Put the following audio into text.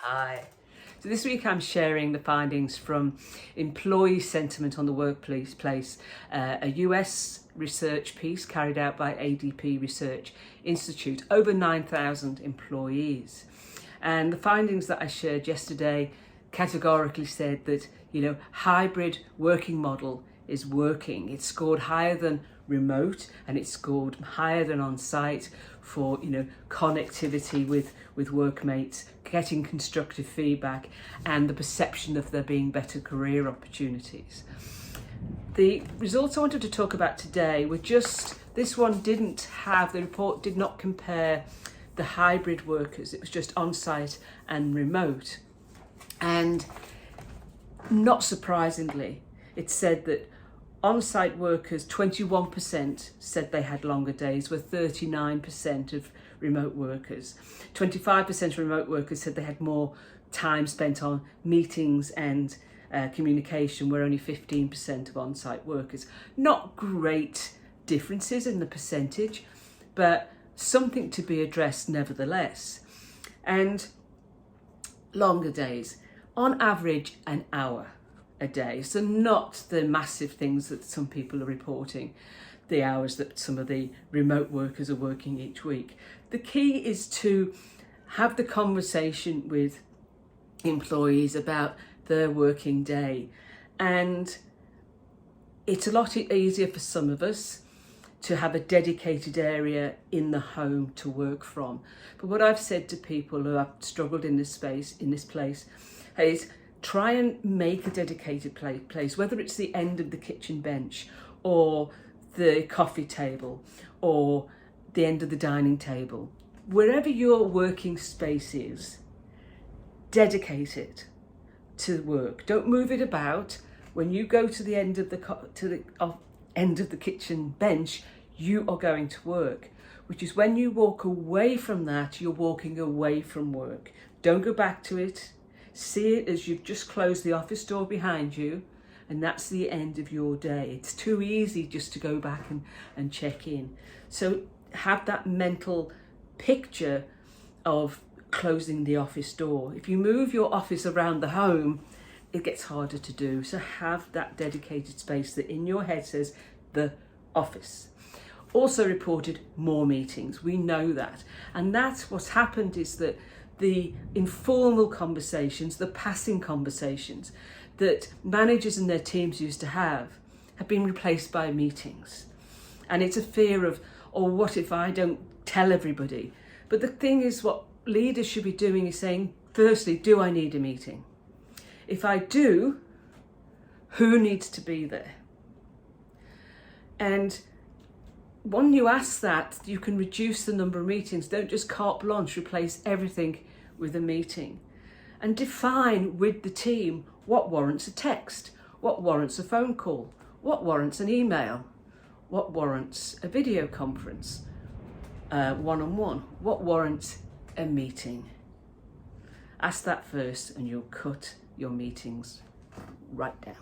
Hi. So this week I'm sharing the findings from employee sentiment on the workplace, a US research piece carried out by ADP Research Institute, over 9,000 employees. And the findings that I shared yesterday categorically said that, hybrid working model is working. It's scored higher than remote and it's scored higher than on site for connectivity with workmates, getting constructive feedback and the perception of there being better career opportunities. The results I wanted to talk about today were this one the report did not compare the hybrid workers, it was just on-site and remote. And not surprisingly, it said that on-site workers, 21% said they had longer days, were 39% of remote workers. 25% of remote workers said they had more time spent on meetings and communication, where only 15% of on-site workers. Not great differences in the percentage, but something to be addressed nevertheless. And longer days, on average an hour a day, so not the massive things that some people are reporting, the hours that some of the remote workers are working each week. The key is to have the conversation with employees about their working day, and it's a lot easier for some of us to have a dedicated area in the home to work from. But what I've said to people who have struggled in this place is try and make a dedicated place, whether it's the end of the kitchen bench or the coffee table or the end of the dining table. Wherever your working space is, dedicate it to work. Don't move it about. When you go to the end of the kitchen bench, you are going to work, which is when you walk away from that, you're walking away from work. Don't go back to it. See it as you've just closed the office door behind you, and that's the end of your day. It's too easy just to go back and check in. So have that mental picture of closing the office door. If you move your office around the home, it gets harder to do. So have that dedicated space that in your head says the office. Also reported more meetings. We know that. And that's what's happened, is that the informal conversations, the passing conversations that managers and their teams used to have been replaced by meetings. And it's a fear of, what if I don't tell everybody? But the thing is, what leaders should be doing is saying, firstly, do I need a meeting? If I do, who needs to be there? And when you ask that, you can reduce the number of meetings. Don't just carte blanche replace everything with a meeting. And define with the team what warrants a text, what warrants a phone call, what warrants an email, what warrants a video conference, one-on-one, what warrants a meeting. Ask that first and you'll cut your meetings right down.